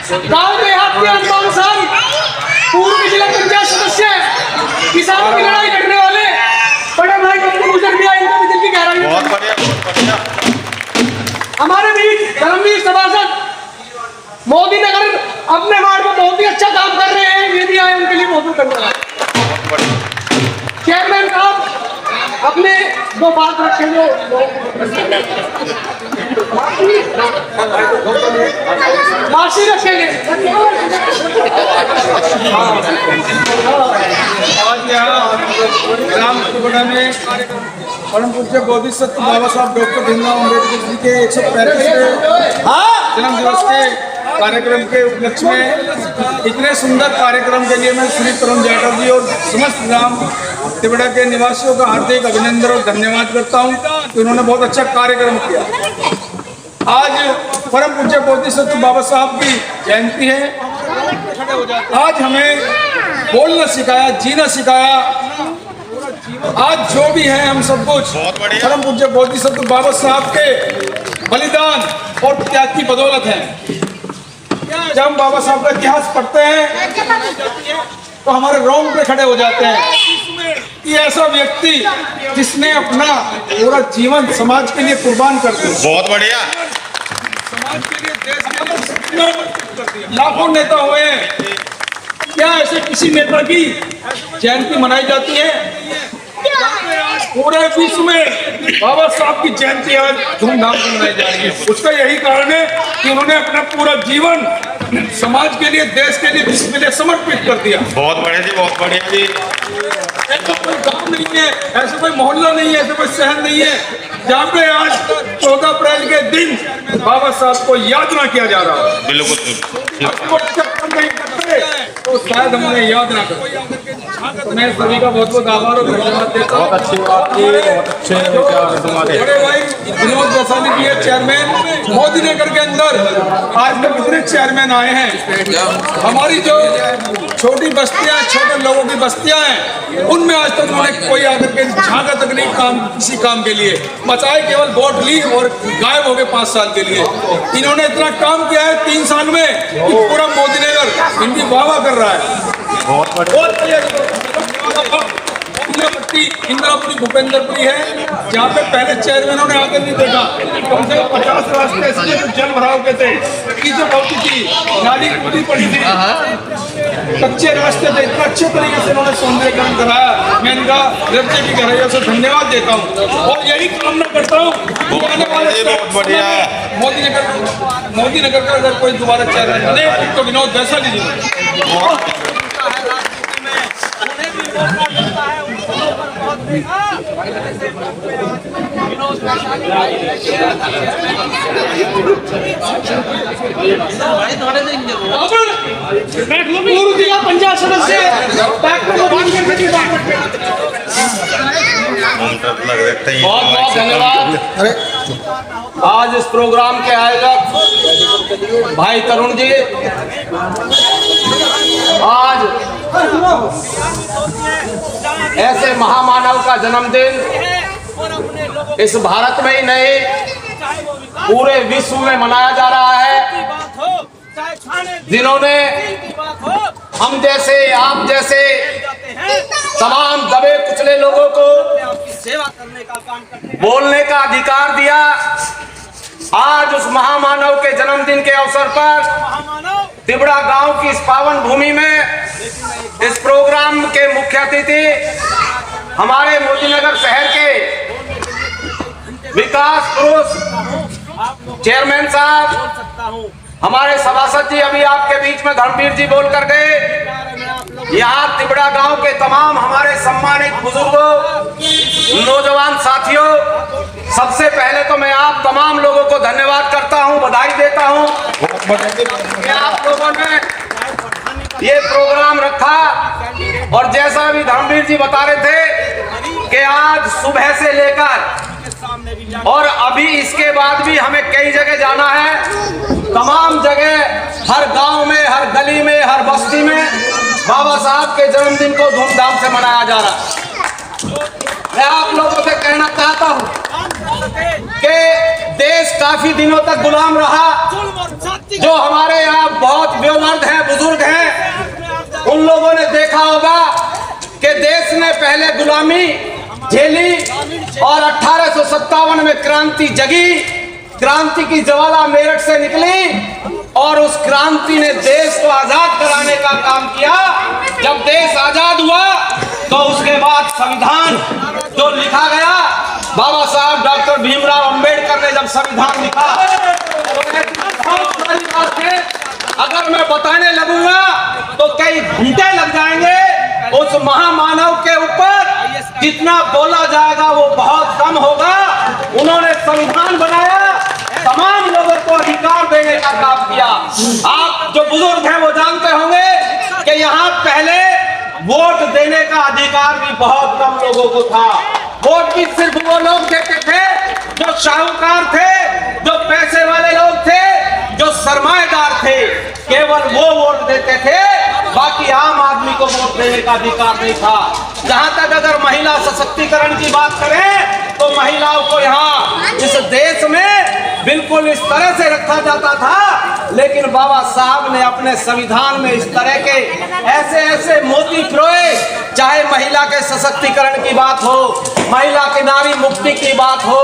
गाँव देहात के अनुमान साल पूर्व जिला पंचायत सदस्य, किसानों की लड़ाई लड़ने वाले बड़े भाई बब्बू गुजर भी आए, इनका भी दिल की गहराई में बहुत बढ़िया, बहुत बढ़िया। हमारे बीच धर्मवीर सभासद मोदी नगर अपने वार्ड में बहुत ही अच्छा काम कर रहे हैं, ये भी आए, उनके लिए बहुत बहुत धन्यवाद। चेयरमैन साहब अपने दो बात रखें जो मासी रखेंगे। आज यहाँ ग्राम त्रिपुरा में परम पूज्य बोधिसत्व बाबा साहब डॉक्टर भीमराव अम्बेडकर जी के 135वें जन्म दिवस के कार्यक्रम के उपलक्ष्य में इतने सुंदर कार्यक्रम के लिए मैं श्री तरुण जाटव जी और समस्त ग्राम त्रिपुरा के निवासियों का हार्दिक अभिनंदन और धन्यवाद करता हूँ कि उन्होंने बहुत अच्छा कार्यक्रम किया। आज परम पूज्य बोधिसत्व बाबा साहब की जयंती है। आज हमें बोलना सिखाया, जीना सिखाया। आज जो भी है हम सब कुछ परम पूज्य बोधिसत्व बाबा साहब के बलिदान और त्याग की बदौलत है। जब हम बाबा साहब का इतिहास पढ़ते हैं तो हमारे रोंगटे खड़े हो जाते हैं कि ऐसा व्यक्ति जिसने अपना पूरा जीवन समाज के लिए कुर्बान कर दिया। बहुत बढ़िया। समाज के लिए, देश के लिए लाखों नेता हुए हैं, क्या ऐसे किसी नेता की जयंती मनाई जाती है? पूरे विश्व में बाबा साहब की जयंती आज धूमधाम से मनाई जा रही है। उसका यही कारण है कि उन्होंने अपना पूरा जीवन समाज के लिए, देश के लिए, विश्व के लिए समर्पित कर दिया। बहुत बढ़िया जी, बहुत बढ़िया जी। ऐसा कोई गाँव नहीं है, ऐसा कोई मोहल्ला नहीं है, ऐसा कोई शहर नहीं है जहाँ पे आज 14 अप्रैल के दिन बाबा साहब को याद ना किया जा रहा है। बिल्कुल नहीं करते तो शायद हमें याद ना करें। मैं सभी का बहुत बहुत आभार और धन्यवाद देता हूँ। बड़े भाई विनोद वैशाली जी है चेयरमैन मोदी नगर के अंदर। आज तक कितने चेयरमैन आए हैं? हमारी जो छोटी बस्तियां, छोटे लोगों की बस्तियां हैं, उनमें आज तक उन्होंने कोई आकर के झांका तक नहीं काम, किसी काम के लिए बचाए, केवल वोट ली और गायब हो गए 5 साल के लिए। इन्होंने इतना काम किया है 3 साल में कि पूरा मोदी नगर इनकी वाह कर रहा है। इंद्रापुरी भूपेंद्रपुरी है जहाँ पे पहले चेयरमैनों ने आकर नहीं देखा। कम से कम 50 रास्ते ऐसे जल भराव के थे, कीचड़ होती थी, नाली टूटी पड़ी थी, कच्चे रास्ते थे। इतना अच्छे तरीके से इन्होंने सौंदर्यीकरण कराया। मैं इनका हृदय की गहराइयों से धन्यवाद देता हूँ और यही कामना करता हूँ आने वाले मोदी नगर का अगर कोई दोबारा चेयरमैन बने तो विनोद वैशाली जी। पूर्व जिला पंचायत सदस्य बहुत बहुत धन्यवाद। आज इस प्रोग्राम के आयोजक भाई तरुण जी, आज ऐसे महामानव का जन्मदिन इस भारत में ही नहीं पूरे विश्व में मनाया जा रहा है, जिन्होंने हम जैसे, आप जैसे तमाम दबे कुचले लोगों को बोलने का अधिकार दिया। आज उस महामानव के जन्मदिन के अवसर पर तिबड़ा गांव की इस पावन भूमि में इस प्रोग्राम के मुख्य अतिथि हमारे मोदीनगर शहर के विकास पुरुष चेयरमैन साहब, हमारे सभासद जी अभी आपके बीच में धर्मवीर जी बोल कर गए। यहाँ तिबड़ा गांव के तमाम हमारे सम्मानित बुजुर्गों, नौजवान साथियों, सबसे पहले तो मैं आप तमाम लोगों को धन्यवाद करता हूं, बधाई देता हूं कि आप लोगों ने ये प्रोग्राम रखा। और जैसा अभी धर्मवीर जी बता रहे थे कि आज सुबह से लेकर और अभी इसके बाद भी हमें कई जगह जाना है। तमाम जगह, हर गांव में, हर गली में, हर बस्ती में बाबा साहब के जन्मदिन को धूमधाम से मनाया जा रहा है। मैं आप लोगों से कहना चाहता हूं कि देश काफी दिनों तक गुलाम रहा। जो हमारे यहाँ बहुत बेमर्द हैं, बुजुर्ग हैं, उन लोगों ने देखा होगा कि देश ने पहले गुलामी झेली और 1857 में क्रांति जगी। क्रांति की ज्वाला मेरठ से निकली और उस क्रांति ने देश को आजाद कराने का काम किया। जब देश आजाद हुआ तो उसके बाद संविधान जो लिखा गया, बाबा साहब डॉक्टर भीमराव अंबेडकर ने जब संविधान लिखा तो बहुत सारी बातें अगर मैं बताने लगूंगा तो कई घंटे लग जाएंगे। उस महामानव के ऊपर जितना बोला जाएगा वो बहुत कम होगा। उन्होंने संविधान बनाया, तमाम लोगों को अधिकार देने का काम किया। आप जो बुजुर्ग हैं वो जानते होंगे कि यहाँ पहले वोट देने का अधिकार भी बहुत कम लोगों को था। वोट भी सिर्फ वो लोग देते थे जो शाहूकार थे, जो पैसे वाले लोग थे, जो सरमाएदार थे, केवल वो वोट देते थे। बाकी आम आदमी को वोट देने का अधिकार नहीं था। जहां तक अगर महिला सशक्तिकरण की बात करें तो महिलाओं को यहाँ इस देश में बिल्कुल इस तरह से रखा जाता था, लेकिन बाबा साहब ने अपने संविधान में इस तरह के ऐसे ऐसे मोती पिरोए, चाहे महिला के सशक्तिकरण की बात हो, महिला की नारी मुक्ति की बात हो,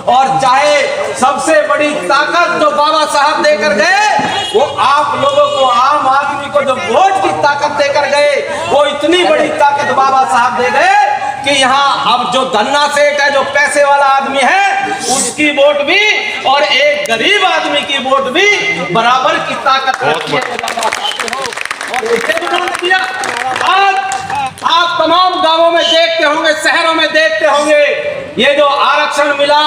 और चाहे सबसे बड़ी ताकत जो बाबा साहब देकर गए वो आप लोगों को, आम आदमी को जो वोट की ताकत देकर गए, वो इतनी बड़ी ताकत बाबा साहब दे गए कि यहाँ अब जो धन्ना सेठ है, जो पैसे वाला आदमी है, उसकी वोट भी और एक गरीब आदमी की वोट भी बराबर की ताकत रखती है। और इसे उन्होंने किया। आज आप तमाम गांवों में देखते होंगे, शहरों में देखते होंगे, ये जो आरक्षण मिला,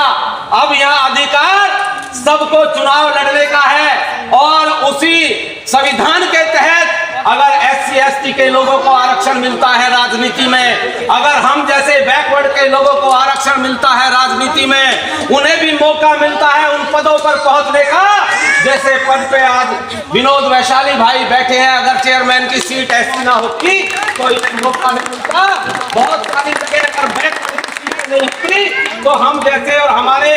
अब यहाँ अधिकार सबको चुनाव लड़ने का है। और उसी संविधान के तहत अगर SC ST के लोगों को आरक्षण मिलता है राजनीति में, अगर हम जैसे बैकवर्ड के लोगों को आरक्षण मिलता है राजनीति में, उन्हें भी मौका मिलता है उन पदों पर पहुंचने का। जैसे पद पे आज विनोद वैशाली भाई बैठे हैं, अगर चेयरमैन की सीट ऐसी ना होती तो इन्हें मौका नहीं मिलता। बहुत सारी जगह अगर बैकवर्ड नहीं होती तो हम जैसे और हमारे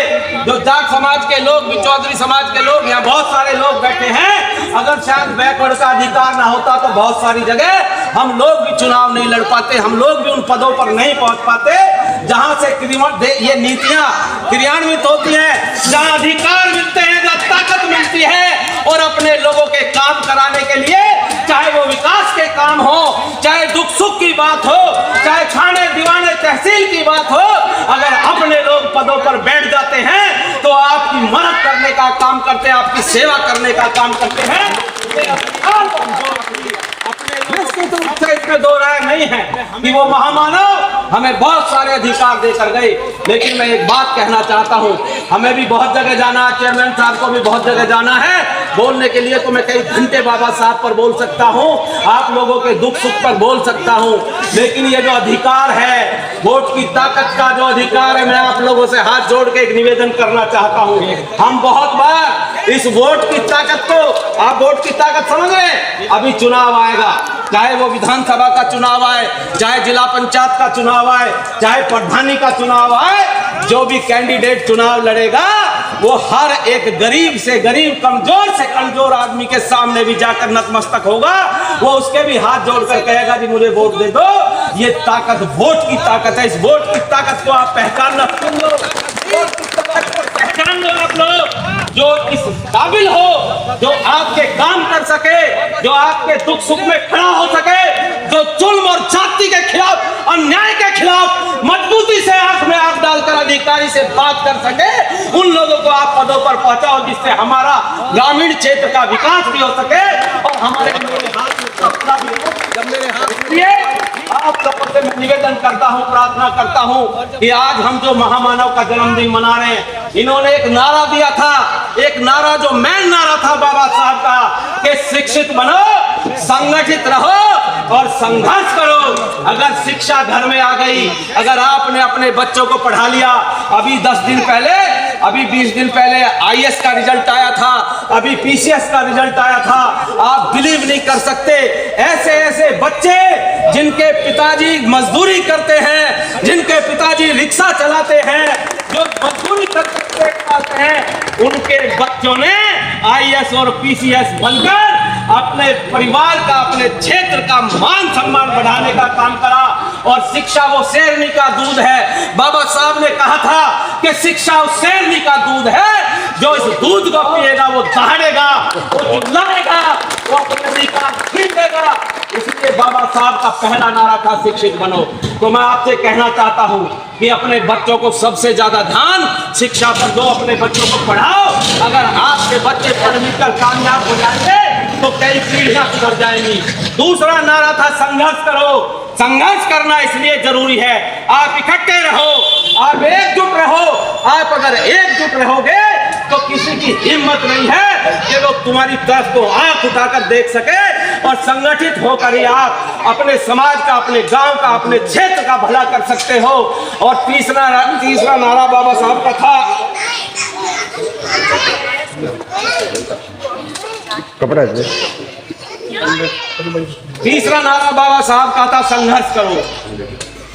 जो जाट समाज के लोग भी, चौधरी समाज के लोग, यहाँ बहुत सारे लोग बैठे हैं, अगर शायद बैकवर्ड का अधिकार ना होता तो बहुत सारी जगह हम लोग भी चुनाव नहीं लड़ पाते, हम लोग भी उन पदों पर नहीं पहुंच पाते जहां से ये नीतियां क्रियान्वित होती हैं, जहां अधिकार मिलते हैं, जहां ताकत मिलती है। और अपने लोगों के काम कराने के लिए, चाहे वो विकास के काम हो, चाहे दुख सुख की बात हो, चाहे थाने दीवाने तहसील की बात हो, अगर अपने लोग पदों पर बैठ जाते हैं तो आपकी मदद करने का काम करते हैं, आपकी सेवा करने का काम करते हैं। इसमें दो राय नहीं है कि वो महामानव हमें बहुत सारे अधिकार देकर गए। लेकिन मैं एक बात कहना चाहता हूँ, हमें भी बहुत जगह जाना है, चेयरमैन साहब को भी बहुत जगह जाना है। बोलने के लिए तो मैं कई घंटे बाबा साहब पर बोल सकता हूँ, आप लोगों के दुख सुख पर बोल सकता हूँ, लेकिन ये जो अधिकार है, वोट की ताकत का जो अधिकार है, मैं आप लोगों से हाथ जोड़ के एक निवेदन करना चाहता हूँ। हम बहुत बार इस वोट की ताकत को, आप वोट की ताकत समझ रहे हैं, अभी चुनाव आएगा, चाहे वो विधानसभा का चुनाव आए, चाहे जिला पंचायत का चुनाव आए, चाहे प्रधानी का चुनाव आए, जो भी कैंडिडेट चुनाव लड़ेगा वो हर एक गरीब से गरीब, कमजोर से कमजोर आदमी के सामने भी जाकर नतमस्तक होगा। वो उसके भी हाथ जोड़कर कहेगा जी मुझे वोट दे दो। ये ताकत वोट की ताकत है। इस वोट की ताकत को आप पहचानना, पहचान लो आप लोग, जो इस काबिल हो, जो आपके काम कर सके, जो आपके दुख सुख में खड़ा हो सके, जो जुल्म और जाति के खिलाफ, अन्याय के खिलाफ मजबूती से आंख में आंख डालकर अधिकारी से बात कर सके, उन लोगों को आप पदों पर पहुंचाओ, जिससे हमारा ग्रामीण क्षेत्र का विकास भी हो सके और हमारे हाथ में सपना भी हो। जब मेरे हाथ में आप लोगों से मैं निवेदन करता हूं, प्रार्थना करता हूं कि आज हम जो महामानव का जन्मदिन मना रहे हैं, इन्होंने एक नारा दिया था, एक नारा जो मेन नारा था बाबा साहब का, कि शिक्षित बनो, संगठित रहो और संघर्ष करो। अगर शिक्षा घर में आ गई, अगर आपने अपने बच्चों को पढ़ा लिया, अभी 10 दिन पहले, अभी 20 दिन पहले IAS का रिजल्ट आया था, अभी PCS का रिजल्ट आया था, आप बिलीव नहीं कर सकते, ऐसे ऐसे बच्चे जिनके पिताजी मजदूरी करते हैं, जिनके पिताजी रिक्शा चलाते हैं, जो मजदूरी करते हैं, उनके बच्चों ने आईएएस और पीसीएस बनकर अपने परिवार का, अपने क्षेत्र का मान सम्मान बढ़ाने का काम करा। और शिक्षा वो शेरनी का दूध है। बाबा साहब ने कहा था कि शिक्षा उस शेरनी का दूध है जो इस दूध को पिएगा वो दहाड़ेगा, वो चिल्लाएगा, वो अपने अधिकार छीन लेगा। इसलिए बाबा साहब का पहला नारा था शिक्षित बनो। तो मैं आपसे कहना चाहता हूं कि अपने बच्चों को सबसे ज्यादा ध्यान शिक्षा पर दो, अपने बच्चों को पढ़ाओ। अगर आपके बच्चे पढ़ लिख कर कामयाब हो जाएंगे तो कई पीढ़ियां सुधर जाएंगी। दूसरा नारा था संघर्ष करो। संघर्ष करना इसलिए जरूरी है, आप इकट्ठे रहो, आप एकजुट रहो। आप अगर एकजुट रहोगे तो किसी की हिम्मत नहीं है कि लोग तुम्हारी तरफ को आंख उठाकर देख सके। और संगठित होकर ही आप अपने समाज का, अपने गांव का, अपने क्षेत्र का भला कर सकते हो। और तीसरा नारा बाबा साहब का था, तीसरा नारा बाबा साहब का था संघर्ष करो।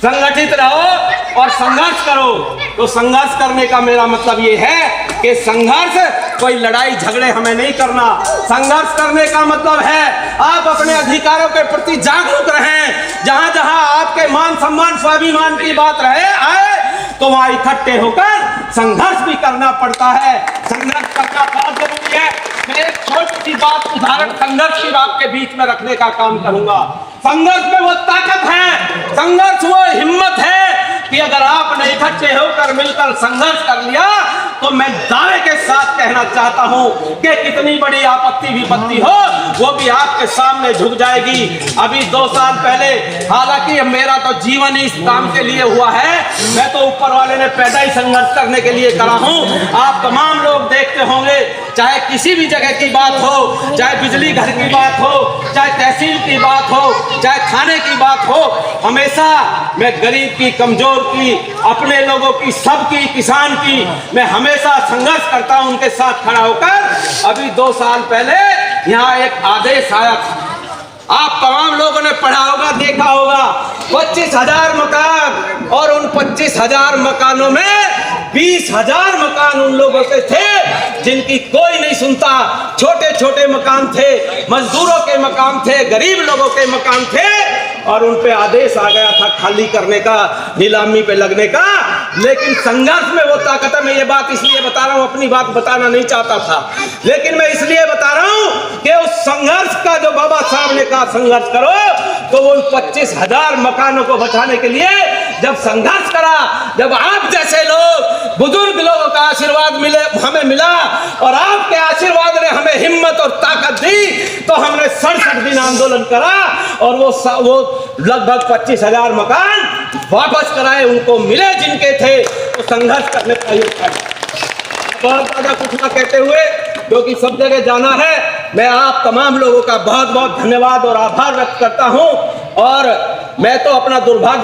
संगठित रहो और संघर्ष करो। तो संघर्ष करने का मेरा मतलब ये है कि संघर्ष कोई लड़ाई झगड़े हमें नहीं करना। संघर्ष करने का मतलब है आप अपने अधिकारों के प्रति जागरूक रहें। जहां जहां आपके मान सम्मान स्वाभिमान की बात आए तो वहां इकट्ठे होकर संघर्ष भी करना पड़ता है। संघर्ष करना बहुत जरूरी है। मैं एक छोटी सी बात, उदाहरण संघर्ष की बात के बीच में रखने का काम करूंगा। संघर्ष में वो ताकत है, संघर्ष वो हिम्मत है कि अगर आपने इकट्ठे होकर मिलकर संघर्ष कर लिया तो मैं दावे के साथ कहना चाहता हूं कि कितनी बड़ी आपत्ति विपत्ति हो वो भी आपके सामने झुक जाएगी। अभी 2 साल पहले, हालांकि मेरा तो जीवन ही इस काम के लिए हुआ है, मैं तो ऊपर वाले ने पैदा ही संघर्ष करने के लिए करा हूं। आप तमाम लोग देखते होंगे, चाहे किसी भी जगह की बात हो, चाहे बिजली घर की बात हो, चाहे तहसील की बात हो, चाहे खाने की बात हो, हमेशा मैं गरीब की, कमजोर की, अपने लोगों की, सबकी, किसान की, मैं हमेशा संघर्ष करता हूं उनके साथ खड़ा होकर। अभी 2 साल पहले यहाँ एक आदेश आया था, आप तमाम लोगों ने पढ़ा होगा, देखा होगा। 25,000 मकान, और उन 25,000 मकानों में 20,000 मकान उन लोगों के थे जिनकी कोई नहीं सुनता। छोटे छोटे मकान थे, मजदूरों के मकान थे, गरीब लोगों के मकान थे, और उन पे आदेश आ गया था खाली करने का, नीलामी पे लगने का। लेकिन संघर्ष में वो ताकत है। मैं ये बात इसलिए बता रहा हूँ, अपनी बात बताना नहीं चाहता था, लेकिन मैं इसलिए बता रहा हूँ कि उस संघर्ष का जो बाबा साहब ने कहा संघर्ष करो, तो वो 25,000 मकानों को बचाने के लिए जब संघर्ष करा, जब आप जैसे लोग, बुजुर्ग लोगों का आशीर्वाद हमें मिला और आपके आशीर्वाद ने हमें हिम्मत और ताकत दी, तो हमने 67 दिन आंदोलन करा और वो लगभग 25,000 मकान वापस कराए, उनको मिले जिनके थे। तो संघर्ष करने का ये था। बहुत ज्यादा कुछ ना कहते हुए, क्योंकि सब जगह जाना है, मैं आप तमाम लोगों का बहुत बहुत धन्यवाद और आभार व्यक्त करता हूं। और मैं तो अपना दुर्भाग्य